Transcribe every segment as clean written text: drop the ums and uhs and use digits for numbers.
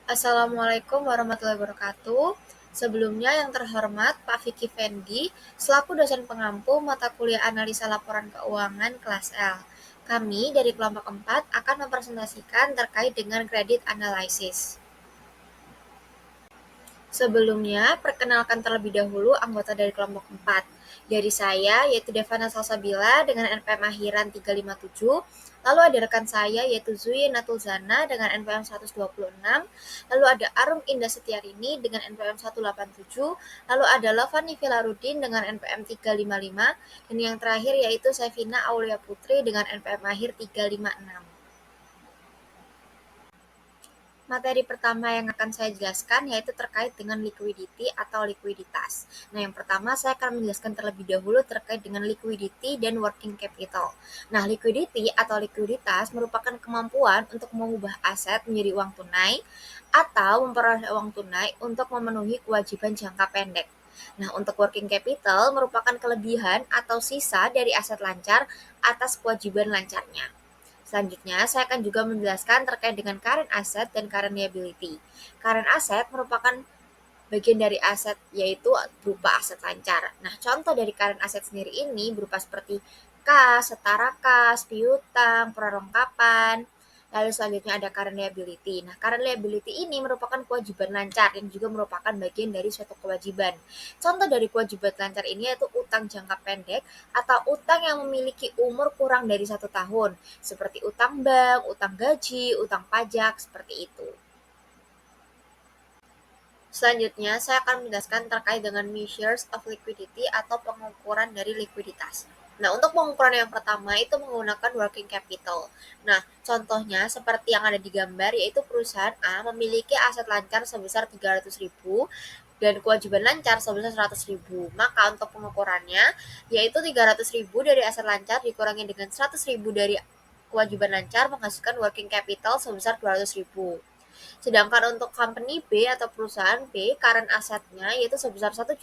Assalamualaikum warahmatullahi wabarakatuh. Sebelumnya yang terhormat Pak Vicky Fendi, selaku dosen pengampu mata kuliah analisa laporan keuangan kelas L. Kami dari kelompok 4 akan mempresentasikan terkait dengan credit analysis. Sebelumnya, perkenalkan terlebih dahulu anggota dari kelompok 4. Dari saya, yaitu Devana Salsabila dengan NPM akhiran 357. Lalu ada rekan saya, yaitu Zui Natulzana dengan NPM 126. Lalu ada Arum Indah Setiarini dengan NPM 187. Lalu ada Lovani Filarudin dengan NPM 355. Dan yang terakhir yaitu Sevina Aulia Putri dengan NPM akhir 356. Materi pertama yang akan saya jelaskan yaitu terkait dengan liquidity atau likuiditas. Nah, yang pertama saya akan menjelaskan terlebih dahulu terkait dengan liquidity dan working capital. Nah, liquidity atau likuiditas merupakan kemampuan untuk mengubah aset menjadi uang tunai atau memperoleh uang tunai untuk memenuhi kewajiban jangka pendek. Nah, untuk working capital merupakan kelebihan atau sisa dari aset lancar atas kewajiban lancarnya. Selanjutnya, saya akan juga menjelaskan terkait dengan current asset dan current liability. Current asset merupakan bagian dari aset, yaitu berupa aset lancar. Nah, contoh dari current asset sendiri ini berupa seperti kas, setara kas, piutang, perlengkapan. Lalu selanjutnya ada current liability. Nah, current liability ini merupakan kewajiban lancar yang juga merupakan bagian dari suatu kewajiban. Contoh dari kewajiban lancar ini yaitu utang jangka pendek atau utang yang memiliki umur kurang dari 1 tahun, seperti utang bank, utang gaji, utang pajak, seperti itu. Selanjutnya, saya akan menjelaskan terkait dengan measures of liquidity atau pengukuran dari likuiditas. Nah, untuk pengukuran yang pertama itu menggunakan working capital. Nah, contohnya seperti yang ada di gambar, yaitu perusahaan A memiliki aset lancar sebesar 300.000 dan kewajiban lancar sebesar 100.000. Maka untuk pengukurannya, yaitu 300.000 dari aset lancar dikurangi dengan 100.000 dari kewajiban lancar menghasilkan working capital sebesar 200.000. Sedangkan untuk company B atau perusahaan B, current asetnya yaitu sebesar 1.200.000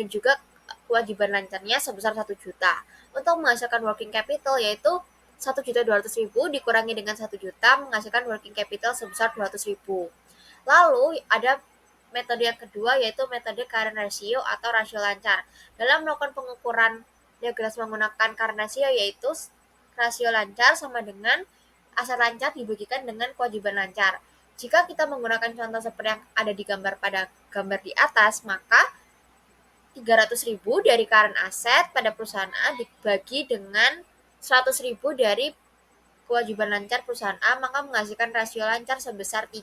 dan juga kewajiban lancarnya sebesar 1 juta. Untuk menghasilkan working capital yaitu 1.200.000 dikurangi dengan 1 juta menghasilkan working capital sebesar 200.000. Lalu ada metode yang kedua yaitu metode current ratio atau rasio lancar. Dalam melakukan pengukuran diagram menggunakan current ratio yaitu rasio lancar sama dengan aset lancar dibagikan dengan kewajiban lancar. Jika kita menggunakan contoh seperti yang ada di gambar pada gambar di atas, maka 300.000 dari current aset pada perusahaan A dibagi dengan 100.000 dari kewajiban lancar perusahaan A, maka menghasilkan rasio lancar sebesar 3%.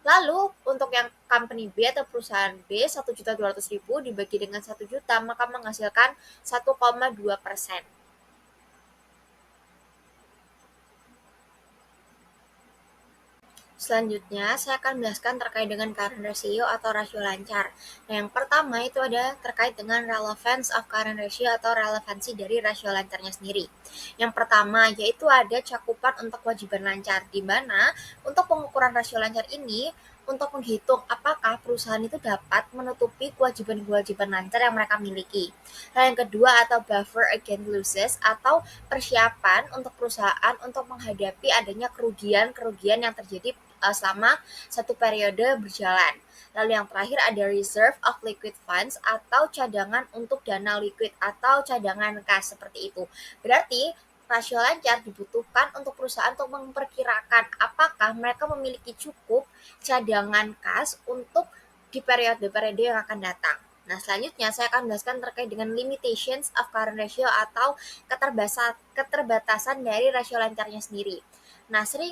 Lalu untuk yang company B atau perusahaan B 1.200.000 dibagi dengan 1 juta maka menghasilkan 1,2%. Selanjutnya, saya akan menjelaskan terkait dengan current ratio atau rasio lancar. Nah, yang pertama itu ada terkait dengan relevance of current ratio atau relevansi dari rasio lancarnya sendiri. Yang pertama, yaitu ada cakupan untuk kewajiban lancar, di mana untuk pengukuran rasio lancar ini untuk menghitung apakah perusahaan itu dapat menutupi kewajiban-kewajiban lancar yang mereka miliki. Hal yang kedua atau buffer against losses atau persiapan untuk perusahaan untuk menghadapi adanya kerugian-kerugian yang terjadi selama satu periode berjalan. Lalu yang terakhir ada reserve of liquid funds atau cadangan untuk dana liquid atau cadangan kas seperti itu. Berarti rasio lancar dibutuhkan untuk perusahaan untuk memperkirakan apakah mereka memiliki cukup cadangan kas untuk di periode-periode yang akan datang. Nah, selanjutnya saya akan menjelaskan terkait dengan limitations of current ratio atau keterbatasan dari rasio lancarnya sendiri. Nah, sering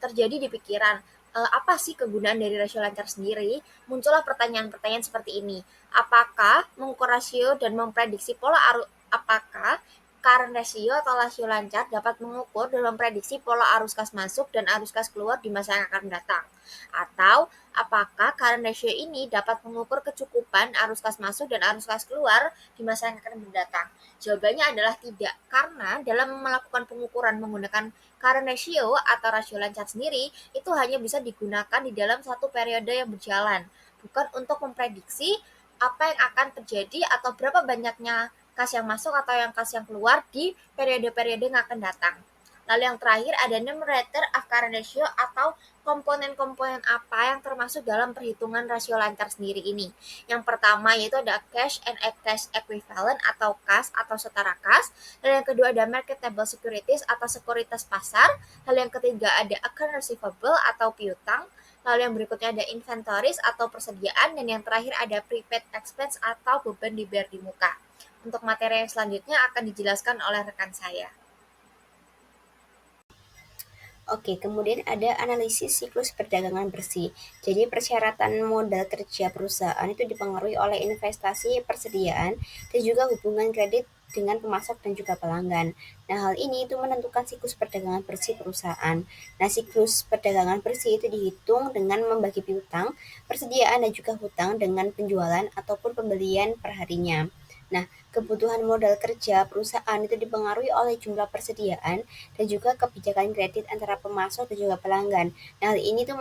terjadi di pikiran, apa sih kegunaan dari rasio lancar sendiri? Muncullah pertanyaan-pertanyaan seperti ini. Apakah mengukur rasio dan memprediksi pola arus apakah current ratio atau rasio lancar dapat mengukur dan memprediksi pola arus kas masuk dan arus kas keluar di masa yang akan datang? Atau apakah current ratio ini dapat mengukur kecukupan arus kas masuk dan arus kas keluar di masa yang akan mendatang? Jawabannya adalah tidak, karena dalam melakukan pengukuran menggunakan current ratio atau rasio lancar sendiri itu hanya bisa digunakan di dalam satu periode yang berjalan, bukan untuk memprediksi apa yang akan terjadi atau berapa banyaknya kas yang masuk atau yang kas yang keluar di periode-periode yang akan datang. Lalu yang terakhir ada numerator of current ratio atau komponen-komponen apa yang termasuk dalam perhitungan rasio lancar sendiri ini. Yang pertama yaitu ada cash and cash equivalent atau kas atau setara kas. Dan yang kedua ada marketable securities atau sekuritas pasar. Lalu yang ketiga ada account receivable atau piutang. Lalu yang berikutnya ada inventories atau persediaan. Dan yang terakhir ada prepaid expense atau beban dibayar di muka. Untuk materi yang selanjutnya akan dijelaskan oleh rekan saya. Oke, kemudian ada analisis siklus perdagangan bersih. Jadi persyaratan modal kerja perusahaan itu dipengaruhi oleh investasi, persediaan, dan juga hubungan kredit dengan pemasok dan juga pelanggan. Nah, hal ini itu menentukan siklus perdagangan bersih perusahaan. Nah, siklus perdagangan bersih itu dihitung dengan membagi piutang, persediaan, dan juga hutang dengan penjualan ataupun pembelian perharinya. Nah, kebutuhan modal kerja perusahaan itu dipengaruhi oleh jumlah persediaan dan juga kebijakan kredit antara pemasok dan juga pelanggan. Nah, hal ini tuh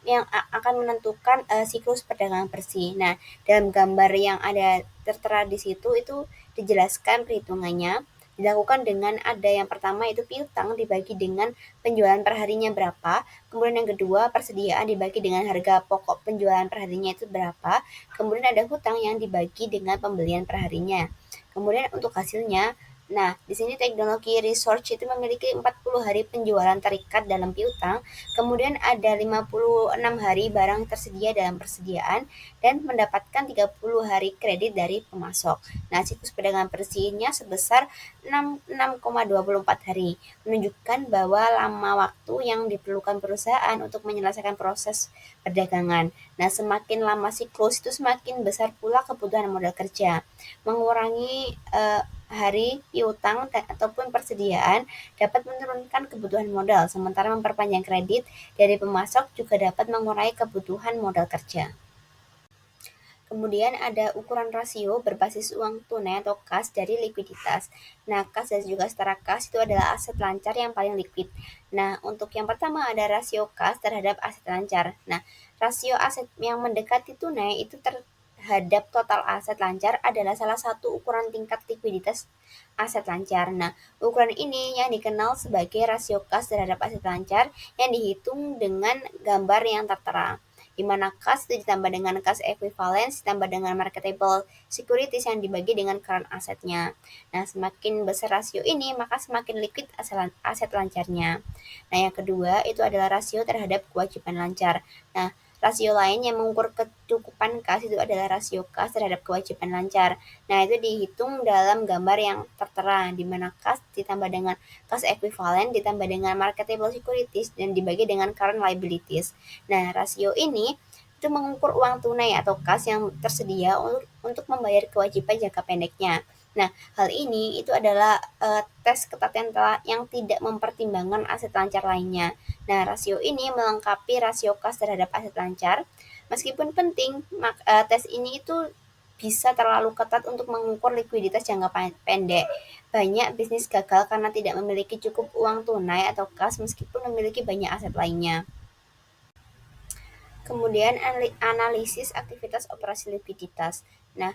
yang akan menentukan siklus perdagangan bersih. Nah, dalam gambar yang ada tertera di situ itu dijelaskan perhitungannya dilakukan dengan ada yang pertama itu piutang dibagi dengan penjualan perharinya berapa, kemudian yang kedua persediaan dibagi dengan harga pokok penjualan perharinya itu berapa, kemudian ada hutang yang dibagi dengan pembelian perharinya. Kemudian untuk hasilnya, nah, di sini teknologi research itu memiliki 40 hari penjualan terikat dalam piutang, kemudian ada 56 hari barang tersedia dalam persediaan, dan mendapatkan 30 hari kredit dari pemasok. Nah, siklus perdagangan bersihnya sebesar 6,24 hari, menunjukkan bahwa lama waktu yang diperlukan perusahaan untuk menyelesaikan proses perdagangan. Nah, semakin lama siklus itu semakin besar pula kebutuhan modal kerja. Mengurangi hari piutang ataupun persediaan dapat menurunkan kebutuhan modal, sementara memperpanjang kredit dari pemasok juga dapat mengurangi kebutuhan modal kerja. Kemudian ada ukuran rasio berbasis uang tunai atau kas dari likuiditas. Nah, kas dan juga setara kas itu adalah aset lancar yang paling liquid. Nah, untuk yang pertama ada rasio kas terhadap aset lancar. Nah, rasio aset yang mendekati tunai itu terhadap total aset lancar adalah salah satu ukuran tingkat likuiditas aset lancar. Nah, ukuran ini yang dikenal sebagai rasio kas terhadap aset lancar yang dihitung dengan gambar yang tertera, di mana kas itu ditambah dengan kas equivalence ditambah dengan marketable securities yang dibagi dengan current asetnya. Nah, semakin besar rasio ini, maka semakin liquid aset lancarnya. Nah, yang kedua itu adalah rasio terhadap kewajiban lancar. Nah, rasio lain yang mengukur kecukupan kas itu adalah rasio kas terhadap kewajiban lancar. Nah, itu dihitung dalam gambar yang tertera, di mana kas ditambah dengan kas equivalent ditambah dengan marketable securities dan dibagi dengan current liabilities. Nah, rasio ini itu mengukur uang tunai atau kas yang tersedia untuk membayar kewajiban jangka pendeknya. Nah, hal ini itu adalah tes ketat yang tidak mempertimbangkan aset lancar lainnya. Nah, rasio ini melengkapi rasio kas terhadap aset lancar. Meskipun penting, tes ini itu bisa terlalu ketat untuk mengukur likuiditas jangka pendek. Banyak bisnis gagal karena tidak memiliki cukup uang tunai atau kas meskipun memiliki banyak aset lainnya. Kemudian analisis aktivitas operasi likuiditas. Nah,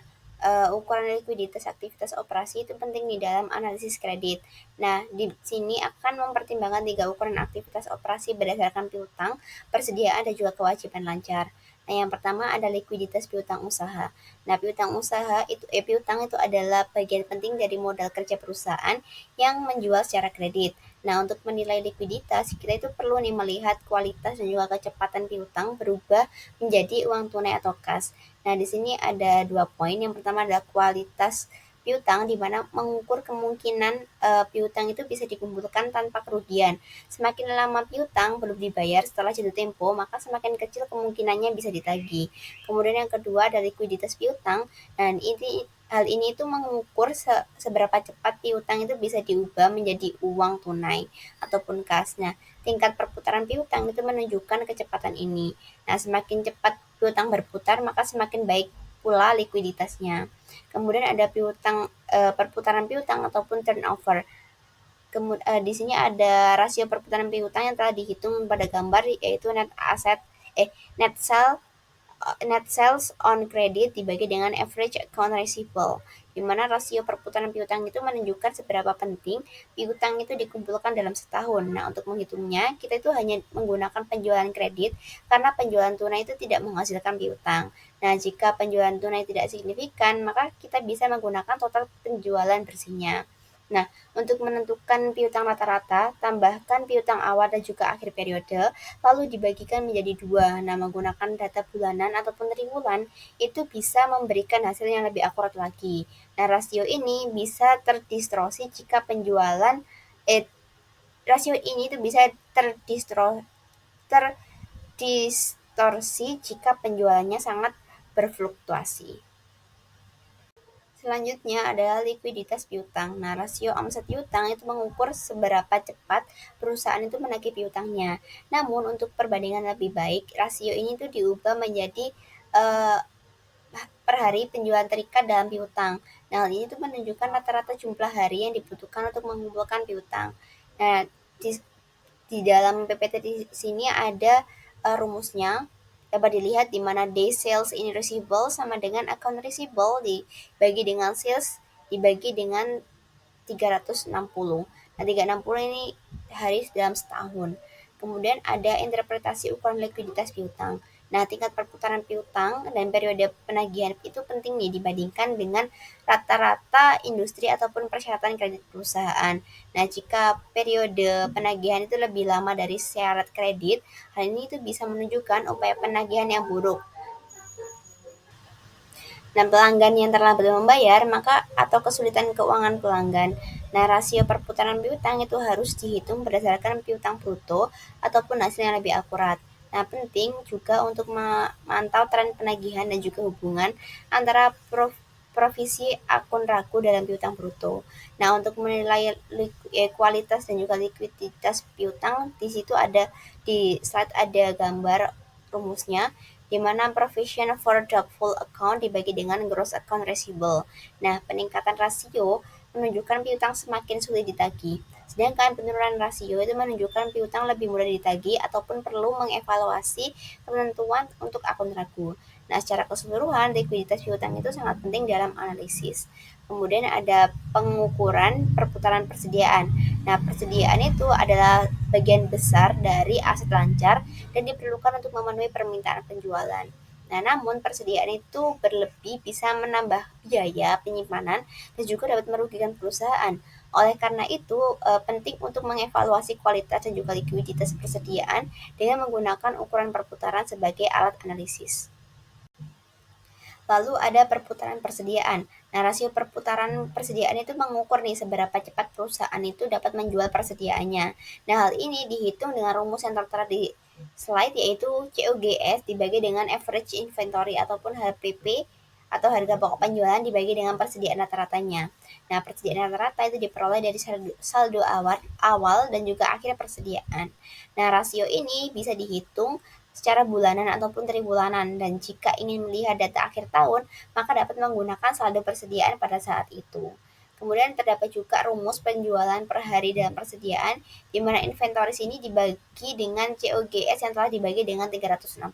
ukuran likuiditas aktivitas operasi itu penting di dalam analisis kredit. Nah, di sini akan mempertimbangkan 3 ukuran aktivitas operasi berdasarkan piutang, persediaan, dan juga kewajiban lancar. Nah, yang pertama ada likuiditas piutang usaha. Nah, piutang itu adalah bagian penting dari modal kerja perusahaan yang menjual secara kredit. Nah, untuk menilai likuiditas, kita itu perlu nih melihat kualitas dan juga kecepatan piutang berubah menjadi uang tunai atau kas. Nah, di sini ada 2 poin. Yang pertama adalah kualitas piutang, di mana mengukur kemungkinan piutang itu bisa dikumpulkan tanpa kerugian. Semakin lama piutang belum dibayar setelah jatuh tempo, maka semakin kecil kemungkinannya bisa ditagih. Kemudian yang kedua ada likuiditas piutang, dan hal ini itu mengukur seberapa cepat piutang itu bisa diubah menjadi uang tunai ataupun kas. Nah, tingkat perputaran piutang itu menunjukkan kecepatan ini. Nah, semakin cepat piutang berputar, maka semakin baik pula likuiditasnya. Kemudian ada perputaran piutang ataupun turnover. Di sini ada rasio perputaran piutang yang telah dihitung pada gambar, yaitu net sale net sales on credit dibagi dengan average account receivable, di mana rasio perputaran piutang itu menunjukkan seberapa penting piutang itu dikumpulkan dalam setahun. Nah, untuk menghitungnya, kita itu hanya menggunakan penjualan kredit karena penjualan tunai itu tidak menghasilkan piutang. Nah, jika penjualan tunai tidak signifikan, maka kita bisa menggunakan total penjualan bersihnya. Nah, untuk menentukan piutang rata-rata, tambahkan piutang awal dan juga akhir periode, lalu dibagikan menjadi dua. Nah, menggunakan data bulanan ataupun triwulan itu bisa memberikan hasil yang lebih akurat lagi. Nah, rasio ini bisa terdistorsi jika penjualan eh rasio ini itu bisa terdistorsi jika penjualannya sangat berfluktuasi. Selanjutnya adalah likuiditas piutang. Nah, rasio omset piutang itu mengukur seberapa cepat perusahaan itu menagih piutangnya. Namun, untuk perbandingan lebih baik, rasio ini tuh diubah menjadi eh, per hari penjualan terikat dalam piutang. Nah, hal ini tuh menunjukkan rata-rata jumlah hari yang dibutuhkan untuk mengumpulkan piutang. Nah, di, di dalam PPT di sini ada rumusnya. Dapat dilihat di mana day sales in receivable sama dengan account receivable dibagi dengan sales dibagi dengan 360. Nah, 360 ini hari dalam setahun. Kemudian ada interpretasi ukuran likuiditas piutang. Nah, tingkat perputaran piutang dan periode penagihan itu penting nih dibandingkan dengan rata-rata industri ataupun persyaratan kredit perusahaan. Nah, jika periode penagihan itu lebih lama dari syarat kredit, hal ini itu bisa menunjukkan upaya penagihan yang buruk. Nah, pelanggan yang terlambat membayar, maka atau kesulitan keuangan pelanggan. Nah, rasio perputaran piutang itu harus dihitung berdasarkan piutang bruto ataupun hasil yang lebih akurat. Nah, penting juga untuk memantau tren penagihan dan juga hubungan antara provisi akun ragu dalam piutang bruto. Nah, untuk menilai kualitas dan juga likuiditas piutang, di situ ada di slide ada gambar rumusnya, di mana provision for doubtful account dibagi dengan gross account receivable. Nah, peningkatan rasio menunjukkan piutang semakin sulit ditagih, sedangkan penurunan rasio itu menunjukkan piutang lebih mudah ditagih ataupun perlu mengevaluasi ketentuan untuk akun ragu. Nah, secara keseluruhan, likuiditas piutang itu sangat penting dalam analisis. Kemudian ada pengukuran perputaran persediaan. Nah, persediaan itu adalah bagian besar dari aset lancar dan diperlukan untuk memenuhi permintaan penjualan. Nah, namun persediaan itu berlebih bisa menambah biaya penyimpanan dan juga dapat merugikan perusahaan. Oleh karena itu, penting untuk mengevaluasi kualitas dan juga likuiditas persediaan dengan menggunakan ukuran perputaran sebagai alat analisis. Lalu ada perputaran persediaan. Nah, rasio perputaran persediaan itu mengukur nih seberapa cepat perusahaan itu dapat menjual persediaannya. Nah, hal ini dihitung dengan rumus yang tertera di slide, yaitu COGS dibagi dengan average inventory ataupun HPP atau harga pokok penjualan dibagi dengan persediaan rata-ratanya. Nah, persediaan rata-rata itu diperoleh dari saldo awal dan juga akhir persediaan. Nah, rasio ini bisa dihitung secara bulanan ataupun triwulanan, dan jika ingin melihat data akhir tahun, maka dapat menggunakan saldo persediaan pada saat itu. Kemudian terdapat juga rumus penjualan per hari dalam persediaan, di mana inventory ini dibagi dengan COGS yang telah dibagi dengan 360.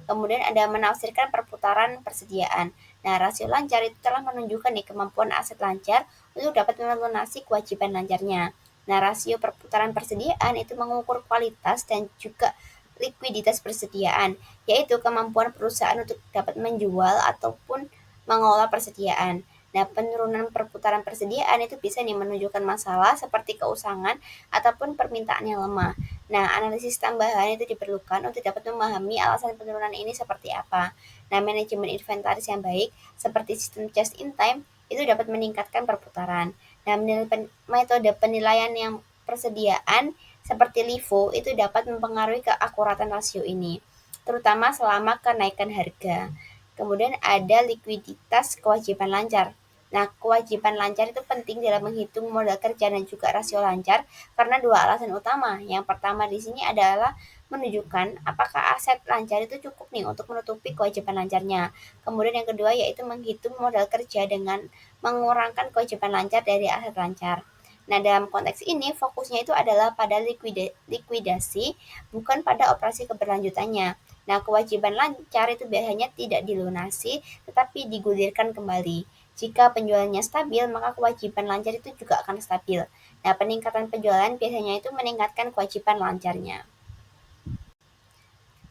Kemudian ada menafsirkan perputaran persediaan. Nah, rasio lancar itu telah menunjukkan nih kemampuan aset lancar untuk dapat melunasi kewajiban lancarnya. Nah, rasio perputaran persediaan itu mengukur kualitas dan juga likuiditas persediaan, yaitu kemampuan perusahaan untuk dapat menjual ataupun mengolah persediaan. Nah, penurunan perputaran persediaan itu bisa nih menunjukkan masalah seperti keusangan ataupun permintaan yang lemah. Nah, analisis tambahan itu diperlukan untuk dapat memahami alasan penurunan ini seperti apa. Nah, manajemen inventaris yang baik seperti sistem just in time itu dapat meningkatkan perputaran. Nah, metode penilaian yang persediaan seperti LIFO itu dapat mempengaruhi keakuratan rasio ini, terutama selama kenaikan harga. Kemudian ada likuiditas kewajiban lancar. Nah, kewajiban lancar itu penting dalam menghitung modal kerja dan juga rasio lancar karena dua alasan utama. Yang pertama di sini adalah menunjukkan apakah aset lancar itu cukup nih untuk menutupi kewajiban lancarnya. Kemudian yang kedua yaitu menghitung modal kerja dengan mengurangkan kewajiban lancar dari aset lancar. Nah, dalam konteks ini fokusnya itu adalah pada likuidasi, bukan pada operasi keberlanjutannya. Nah, kewajiban lancar itu biasanya tidak dilunasi, tetapi digulirkan kembali. Jika penjualannya stabil, maka kewajiban lancar itu juga akan stabil. Nah, peningkatan penjualan biasanya itu meningkatkan kewajiban lancarnya.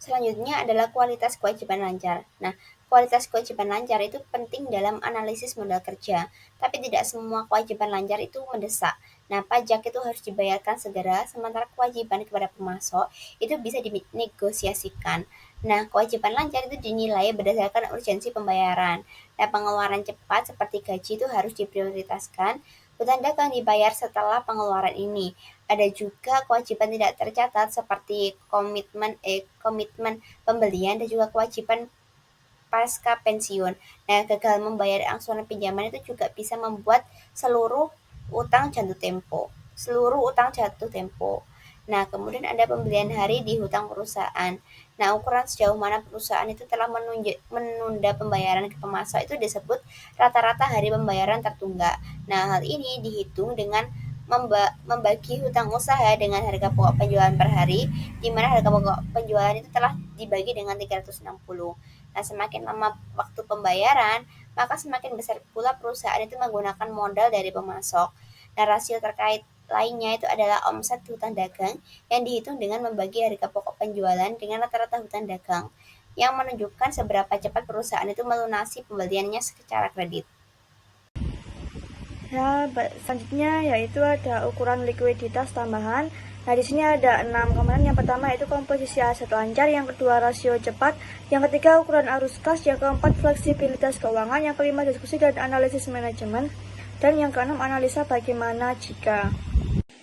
Selanjutnya adalah kualitas kewajiban lancar. Nah, kualitas kewajiban lancar itu penting dalam analisis modal kerja, tapi tidak semua kewajiban lancar itu mendesak. Nah, pajak itu harus dibayarkan segera, sementara kewajiban kepada pemasok itu bisa dinegosiasikan. Nah, kewajiban lancar itu dinilai berdasarkan urgensi pembayaran. Nah, pengeluaran cepat seperti gaji itu harus diprioritaskan. Hutang dagang dibayar setelah pengeluaran ini. Ada juga kewajiban tidak tercatat seperti komitmen pembelian dan juga kewajiban pasca pensiun. Nah, gagal membayar angsuran pinjaman itu juga bisa membuat seluruh utang jatuh tempo. Nah, kemudian ada pembelian hari di hutang perusahaan. Nah, ukuran sejauh mana perusahaan itu telah menunda pembayaran ke pemasok itu disebut rata-rata hari pembayaran tertunggak. Nah, hal ini dihitung dengan membagi hutang usaha dengan harga pokok penjualan per hari, di mana harga pokok penjualan itu telah dibagi dengan 360. Nah, semakin lama waktu pembayaran, maka semakin besar pula perusahaan itu menggunakan modal dari pemasok. Nah, rasio terkait lainnya itu adalah omset hutang dagang yang dihitung dengan membagi harga pokok penjualan dengan rata-rata hutang dagang, yang menunjukkan seberapa cepat perusahaan itu melunasi pembeliannya secara kredit. Nah, selanjutnya yaitu ada ukuran likuiditas tambahan. Nah, di sini ada 6 komponen. Yang pertama yaitu komposisi aset lancar, yang kedua rasio cepat, yang ketiga ukuran arus kas, yang keempat fleksibilitas keuangan, yang kelima diskusi dan analisis manajemen, dan yang keenam analisa bagaimana jika.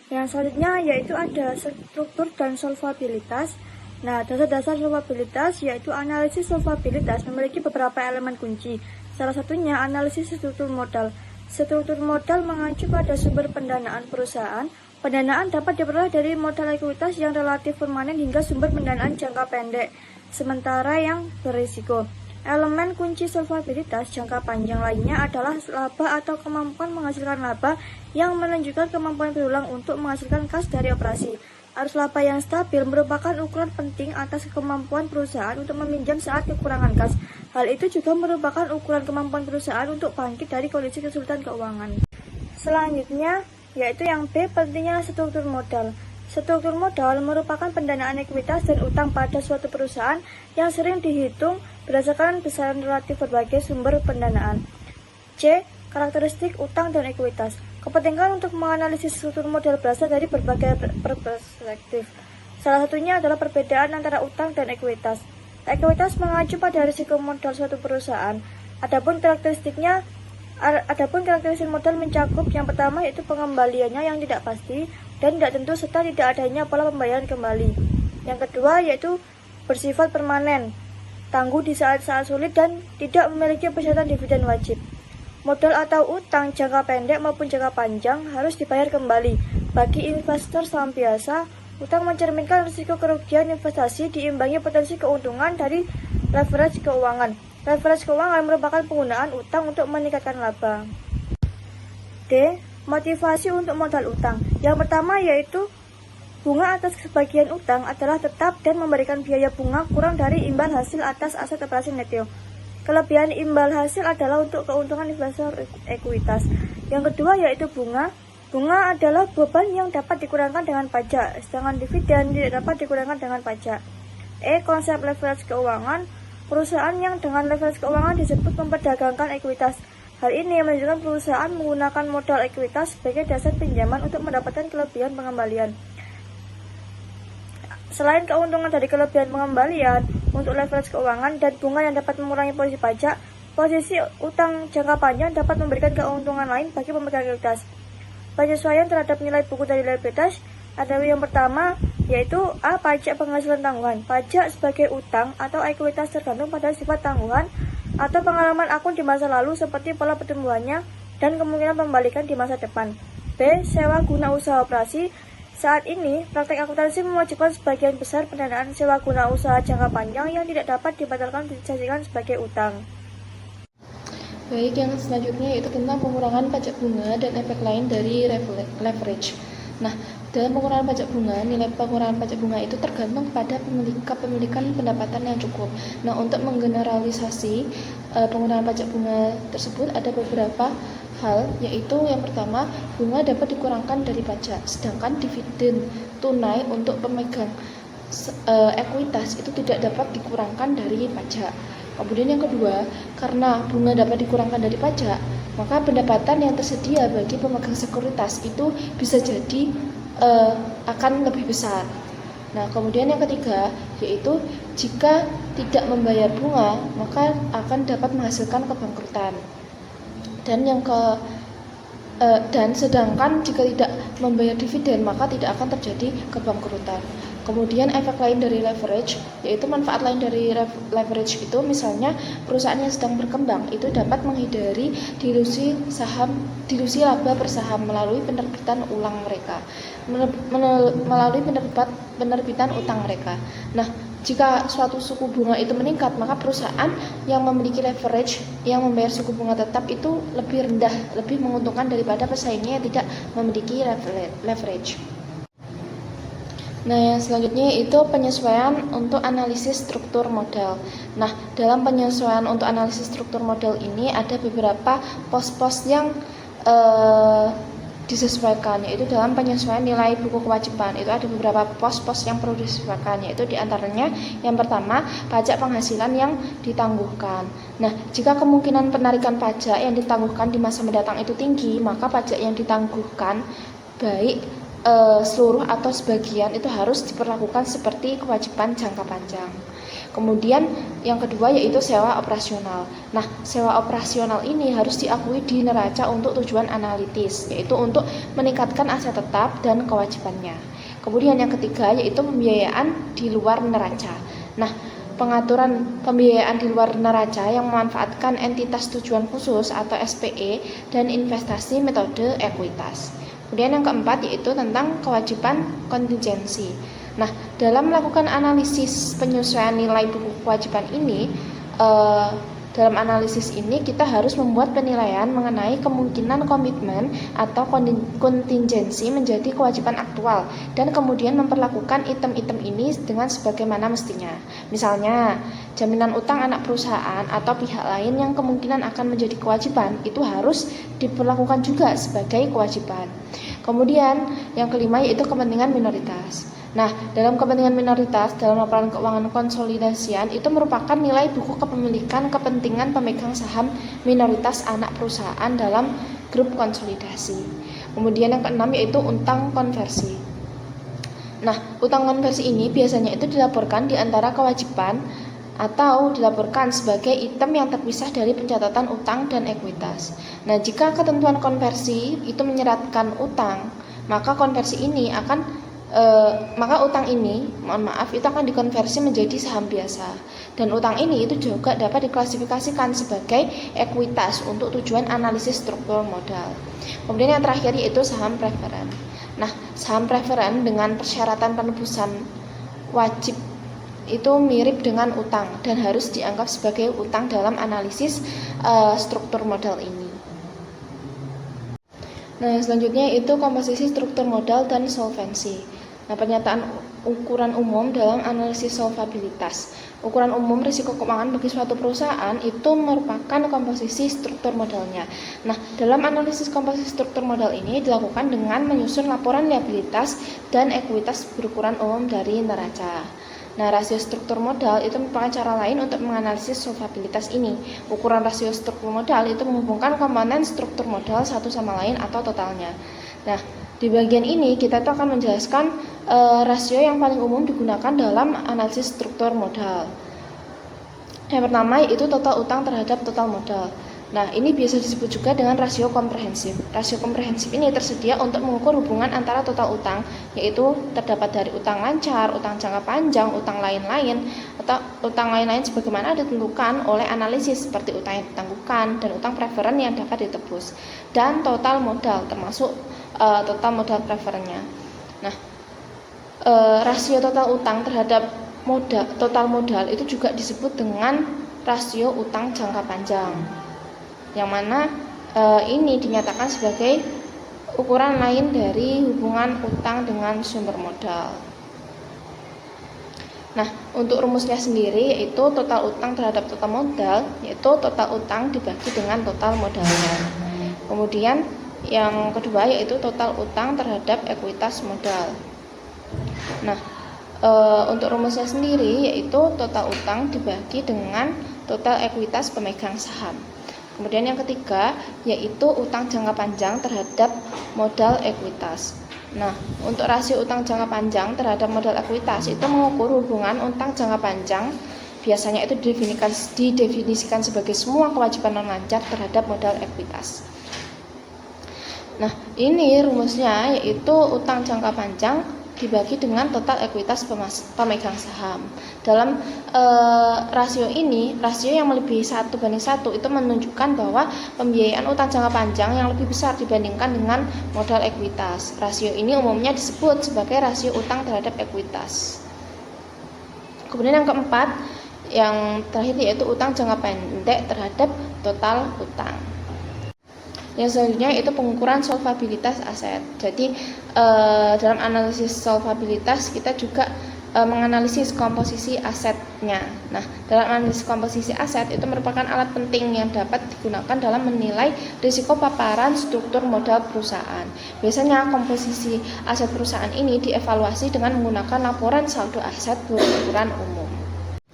Yang selanjutnya yaitu ada struktur dan solvabilitas. Nah, dasar-dasar solvabilitas yaitu analisis solvabilitas memiliki beberapa elemen kunci. Salah satunya analisis struktur modal. Struktur modal mengacu pada sumber pendanaan perusahaan. Pendanaan dapat diperoleh dari modal ekuitas yang relatif permanen hingga sumber pendanaan jangka pendek, sementara yang berisiko. Elemen kunci solvabilitas jangka panjang lainnya adalah laba atau kemampuan menghasilkan laba yang menunjukkan kemampuan berulang untuk menghasilkan kas dari operasi. Arus laba yang stabil merupakan ukuran penting atas kemampuan perusahaan untuk meminjam saat kekurangan kas. Hal itu juga merupakan ukuran kemampuan perusahaan untuk bangkit dari kondisi kesulitan keuangan. Selanjutnya, yaitu yang B, pentingnya struktur modal. Struktur modal merupakan pendanaan ekuitas dan utang pada suatu perusahaan yang sering dihitung berdasarkan besaran relatif berbagai sumber pendanaan. C, karakteristik utang dan ekuitas. Kepentingan untuk menganalisis struktur modal berasal dari berbagai perspektif. Salah satunya adalah perbedaan antara utang dan ekuitas. Ekuitas mengacu pada risiko modal suatu perusahaan. Adapun karakteristik modal mencakup yang pertama yaitu pengembaliannya yang tidak pasti dan tidak tentu serta tidak adanya pola pembayaran kembali. Yang kedua yaitu bersifat permanen, tangguh di saat-saat sulit dan tidak memiliki persyaratan dividen wajib. Modal atau utang jangka pendek maupun jangka panjang harus dibayar kembali. Bagi investor saham biasa, utang mencerminkan risiko kerugian investasi diimbangi potensi keuntungan dari leverage keuangan. Leverage keuangan merupakan penggunaan utang untuk meningkatkan laba. D. Motivasi untuk modal utang. Yang pertama yaitu bunga atas sebagian utang adalah tetap dan memberikan biaya bunga kurang dari imbal hasil atas aset operasi neteo. Kelebihan imbal hasil adalah untuk keuntungan investor ekuitas. Yang kedua yaitu bunga. Bunga adalah beban yang dapat dikurangkan dengan pajak, sedangkan dividen tidak dapat dikurangkan dengan pajak. E. Konsep leverage keuangan. Perusahaan yang dengan leverage keuangan disebut memperdagangkan ekuitas. Hal ini menunjukkan perusahaan menggunakan modal ekuitas sebagai dasar pinjaman untuk mendapatkan kelebihan pengembalian. Selain keuntungan dari kelebihan pengembalian untuk leverage keuangan dan bunga yang dapat mengurangi posisi pajak, posisi utang jangka panjang dapat memberikan keuntungan lain bagi pemegang ekuitas. Penyesuaian terhadap nilai buku dari liabilitas ada yang pertama yaitu A. Pajak penghasilan tanggungan. Pajak sebagai utang atau ekuitas tergantung pada sifat tanggungan atau pengalaman akun di masa lalu seperti pola pertumbuhannya dan kemungkinan pembalikan di masa depan. B. Sewa guna usaha operasi. Saat ini, praktek akuntansi mewajibkan sebagian besar pendanaan sewa guna usaha jangka panjang yang tidak dapat dibatalkan dijadikan sebagai utang. Baik, yang selanjutnya yaitu tentang pengurangan pajak bunga dan efek lain dari leverage. Nah, Dalam pengurangan pajak bunga, nilai pengurangan pajak bunga itu tergantung pada kepemilikan pendapatan yang cukup. Nah, untuk menggeneralisasi pengurangan pajak bunga tersebut ada beberapa hal, yaitu yang pertama, bunga dapat dikurangkan dari pajak, sedangkan dividen tunai untuk pemegang ekuitas itu tidak dapat dikurangkan dari pajak. Kemudian yang kedua, karena bunga dapat dikurangkan dari pajak, maka pendapatan yang tersedia bagi pemegang sekuritas itu bisa jadi akan lebih besar. Nah, kemudian yang ketiga, yaitu jika tidak membayar bunga, maka akan dapat menghasilkan kebangkrutan. Dan sedangkan jika tidak membayar dividen, maka tidak akan terjadi kebangkrutan. Kemudian efek lain dari leverage, yaitu manfaat lain dari leverage itu misalnya perusahaan yang sedang berkembang itu dapat menghindari dilusi laba per saham melalui penerbitan penerbitan utang mereka. Nah, jika suatu suku bunga itu meningkat, maka perusahaan yang memiliki leverage yang membayar suku bunga tetap itu lebih rendah, lebih menguntungkan daripada pesaingnya yang tidak memiliki leverage. Nah, yang selanjutnya itu penyesuaian untuk analisis struktur modal. Nah, dalam penyesuaian untuk analisis struktur modal ini ada beberapa pos-pos yang disesuaikan, yaitu dalam penyesuaian nilai buku kewajiban itu ada beberapa pos-pos yang perlu disesuaikan, yaitu diantaranya yang pertama pajak penghasilan yang ditangguhkan. Nah, jika kemungkinan penarikan pajak yang ditangguhkan di masa mendatang itu tinggi, maka pajak yang ditangguhkan baik seluruh atau sebagian itu harus diperlakukan seperti kewajiban jangka panjang. Kemudian yang kedua yaitu sewa operasional. Nah, sewa operasional ini harus diakui di neraca untuk tujuan analitis, yaitu untuk meningkatkan aset tetap dan kewajibannya. Kemudian yang ketiga yaitu pembiayaan di luar neraca. Nah, pengaturan pembiayaan di luar neraca yang memanfaatkan entitas tujuan khusus atau SPE dan investasi metode ekuitas. Kemudian yang keempat yaitu tentang kewajiban kontingensi. Nah, dalam melakukan analisis penyesuaian nilai buku kewajiban ini, dalam analisis ini kita harus membuat penilaian mengenai kemungkinan komitmen atau kontingensi menjadi kewajiban aktual dan kemudian memperlakukan item-item ini dengan sebagaimana mestinya. Misalnya, jaminan utang anak perusahaan atau pihak lain yang kemungkinan akan menjadi kewajiban itu harus diperlakukan juga sebagai kewajiban. Kemudian yang kelima yaitu kepentingan minoritas. Nah, dalam kepentingan minoritas dalam laporan keuangan konsolidasian itu merupakan nilai buku kepemilikan kepentingan pemegang saham minoritas anak perusahaan dalam grup konsolidasi. Kemudian yang keenam yaitu utang konversi. Nah, utang konversi ini biasanya itu dilaporkan di antara kewajiban atau dilaporkan sebagai item yang terpisah dari pencatatan utang dan ekuitas. Nah, jika ketentuan konversi itu menyeratkan utang, maka konversi ini maka utang ini, itu akan dikonversi menjadi saham biasa. Dan utang ini itu juga dapat diklasifikasikan sebagai ekuitas untuk tujuan analisis struktur modal. Kemudian yang terakhir yaitu saham preferen. Nah, saham preferen dengan persyaratan penebusan wajib itu mirip dengan utang dan harus dianggap sebagai utang dalam analisis struktur modal ini. Nah, selanjutnya itu komposisi struktur modal dan solvensi. Nah, pernyataan ukuran umum dalam analisis solvabilitas. Ukuran umum risiko keuangan bagi suatu perusahaan itu merupakan komposisi struktur modalnya. Nah, dalam analisis komposisi struktur modal ini dilakukan dengan menyusun laporan liabilitas dan ekuitas berukuran umum dari neraca. Nah, rasio struktur modal itu merupakan cara lain untuk menganalisis solvabilitas ini. Ukuran rasio struktur modal itu menghubungkan komponen struktur modal satu sama lain atau totalnya. Nah, di bagian ini kita tuh akan menjelaskan rasio yang paling umum digunakan dalam analisis struktur modal. Yang pertama yaitu total utang terhadap total modal. Nah, ini biasa disebut juga dengan rasio komprehensif. Rasio komprehensif ini tersedia untuk mengukur hubungan antara total utang, yaitu terdapat dari utang lancar, utang jangka panjang, utang lain-lain, atau utang lain-lain sebagaimana ditentukan oleh analisis seperti utang yang ditangguhkan dan utang preferen yang dapat ditebus, dan total modal termasuk total modal preferennya. Nah, rasio total utang terhadap total modal itu juga disebut dengan rasio utang jangka panjang, yang mana ini dinyatakan sebagai ukuran lain dari hubungan utang dengan sumber modal. Nah, untuk rumusnya sendiri yaitu total utang terhadap total modal, yaitu total utang dibagi dengan total modalnya. Kemudian yang kedua yaitu total utang terhadap ekuitas modal. Nah, untuk rumusnya sendiri yaitu total utang dibagi dengan total ekuitas pemegang saham. Kemudian yang ketiga yaitu utang jangka panjang terhadap modal ekuitas. Nah, untuk rasio utang jangka panjang terhadap modal ekuitas itu mengukur hubungan utang jangka panjang, biasanya itu didefinisikan sebagai semua kewajiban non lancar terhadap modal ekuitas. Nah, ini rumusnya yaitu utang jangka panjang dibagi dengan total ekuitas pemegang saham. Dalam rasio ini, rasio yang melebihi 1:1 itu menunjukkan bahwa pembiayaan utang jangka panjang yang lebih besar dibandingkan dengan modal ekuitas. Rasio ini umumnya disebut sebagai rasio utang terhadap ekuitas. Kemudian yang keempat, yang terakhir yaitu utang jangka pendek terhadap total utang. Yang selanjutnya itu pengukuran solvabilitas aset. Jadi dalam analisis solvabilitas kita juga menganalisis komposisi asetnya. Nah, dalam analisis komposisi aset itu merupakan alat penting yang dapat digunakan dalam menilai risiko paparan struktur modal perusahaan. Biasanya komposisi aset perusahaan ini dievaluasi dengan menggunakan laporan saldo aset berukuran umum.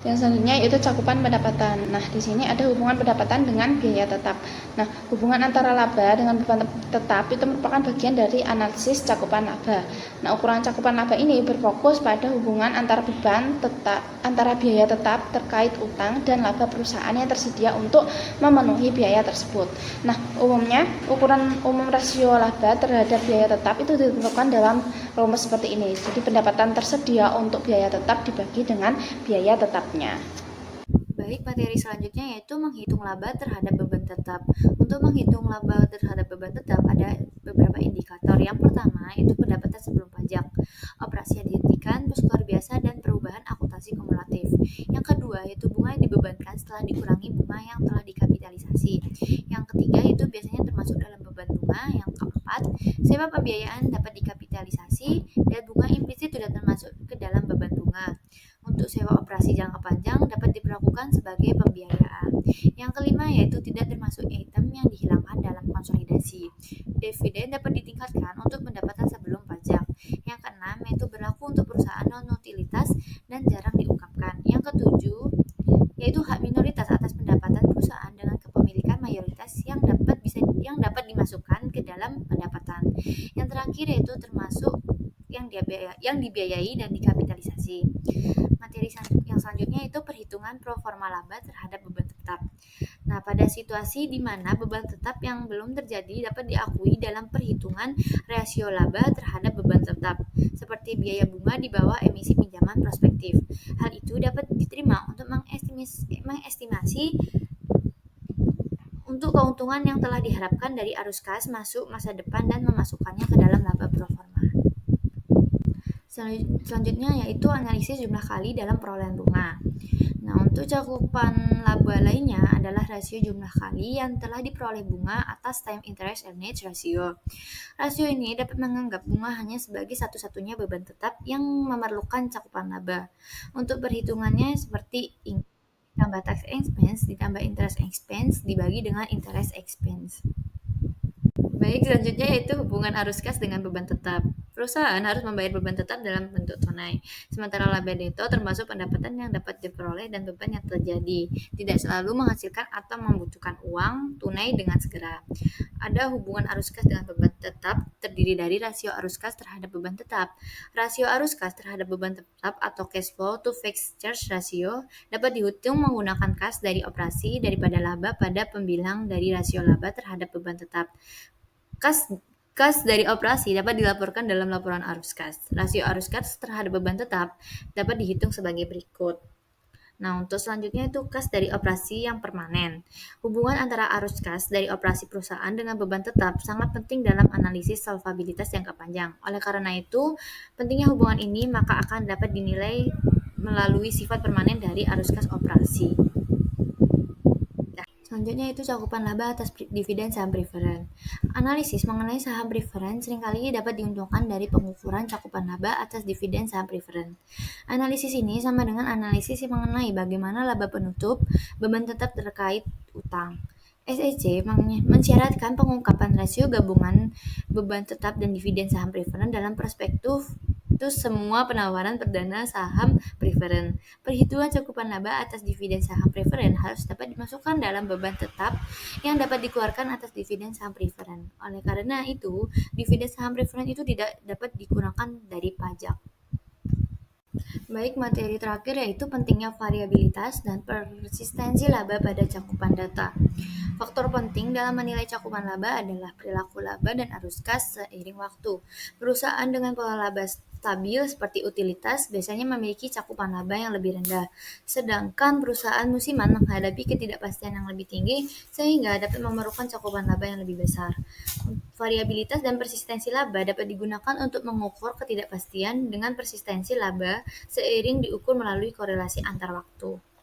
Yang selanjutnya yaitu cakupan pendapatan. Nah, di sini ada hubungan pendapatan dengan biaya tetap. Nah, hubungan antara laba dengan beban tetap itu merupakan bagian dari analisis cakupan laba. Nah, ukuran cakupan laba ini berfokus pada hubungan antara beban tetap, antara biaya tetap terkait utang dan laba perusahaan yang tersedia untuk memenuhi biaya tersebut. Nah, umumnya ukuran umum rasio laba terhadap biaya tetap itu ditentukan dalam rumus seperti ini. Jadi pendapatan tersedia untuk biaya tetap dibagi dengan biaya tetapnya. Baik, materi selanjutnya yaitu menghitung laba terhadap beban tetap. Untuk menghitung laba terhadap beban tetap ada beberapa indikator. Yang pertama itu pendapatan sebelum pajak, operasi yang dihentikan, plus luar biasa, dan perubahan akuntansi kumulatif. Yang kedua yaitu bunga yang dibebankan setelah dikurangi bunga yang telah dikapitalisasi. Yang ketiga itu biasanya termasuk dalam beban bunga. Yang keempat, sewa pembiayaan dapat dikapitalisasi dan bunga implisit tidak termasuk ke dalam beban bunga. Untuk sewa operasi jangka panjang dapat diperlakukan sebagai pembiayaan. Yang kelima yaitu tidak termasuk item yang dihilangkan dalam konsolidasi. Dividen dapat ditingkatkan untuk pendapatan sebelum pajak. Yang keenam yaitu berlaku untuk perusahaan non-utilitas dan jarang diungkapkan. Yang ketujuh yaitu hak minoritas atas pendapatan perusahaan dengan kepemilikan mayoritas yang dapat dimasukkan ke dalam pendapatan. Yang terakhir yaitu termasuk yang dibiayai dan dikapitalisasi. Materi yang selanjutnya itu perhitungan pro forma laba terhadap beban tetap. Nah, pada situasi di mana beban tetap yang belum terjadi dapat diakui dalam perhitungan rasio laba terhadap beban tetap, seperti biaya bunga di bawah emisi pinjaman prospektif. Hal itu dapat diterima untuk mengestimasi untuk keuntungan yang telah diharapkan dari arus kas masuk masa depan dan memasukkannya ke dalam laba pro forma. Selanjutnya yaitu analisis jumlah kali dalam perolehan bunga. Nah, untuk cakupan laba lainnya adalah rasio jumlah kali yang telah diperoleh bunga atas time interest earnings ratio. Rasio ini dapat menganggap bunga hanya sebagai satu-satunya beban tetap yang memerlukan cakupan laba. Untuk perhitungannya seperti ditambah tax expense ditambah interest expense dibagi dengan interest expense. Baik, selanjutnya yaitu hubungan arus kas dengan beban tetap. Perusahaan harus membayar beban tetap dalam bentuk tunai, sementara laba neto termasuk pendapatan yang dapat diperoleh dan beban yang terjadi, tidak selalu menghasilkan atau membutuhkan uang tunai dengan segera. Ada hubungan arus kas dengan beban tetap terdiri dari rasio arus kas terhadap beban tetap. Rasio arus kas terhadap beban tetap atau cash flow to fixed charge ratio dapat dihitung menggunakan kas dari operasi daripada laba pada pembilang dari rasio laba terhadap beban tetap. Kas dari operasi dapat dilaporkan dalam laporan arus kas. Rasio arus kas terhadap beban tetap dapat dihitung sebagai berikut. Nah, untuk selanjutnya itu kas dari operasi yang permanen. Hubungan antara arus kas dari operasi perusahaan dengan beban tetap sangat penting dalam analisis solvabilitas jangka panjang. Oleh karena itu, pentingnya hubungan ini maka akan dapat dinilai melalui sifat permanen dari arus kas operasi. Selanjutnya itu cakupan laba atas dividen saham preferen. Analisis mengenai saham preferen seringkali dapat diuntungkan dari pengukuran cakupan laba atas dividen saham preferen. Analisis ini sama dengan analisis yang mengenai bagaimana laba penutup, beban tetap terkait utang. SEC mensyaratkan pengungkapan rasio gabungan beban tetap dan dividen saham preferen dalam perspektif itu semua penawaran perdana saham preferen. Perhitungan cakupan laba atas dividen saham preferen harus dapat dimasukkan dalam beban tetap yang dapat dikeluarkan atas dividen saham preferen. Oleh karena itu, dividen saham preferen itu tidak dapat dikurangkan dari pajak. Baik, materi terakhir yaitu pentingnya variabilitas dan persistensi laba pada cakupan data. Faktor penting dalam menilai cakupan laba adalah perilaku laba dan arus kas seiring waktu. Perusahaan dengan pola laba stabil seperti utilitas biasanya memiliki cakupan laba yang lebih rendah, sedangkan perusahaan musiman menghadapi ketidakpastian yang lebih tinggi sehingga dapat memerlukan cakupan laba yang lebih besar. Variabilitas dan persistensi laba dapat digunakan untuk mengukur ketidakpastian dengan persistensi laba seiring diukur melalui korelasi antar waktu.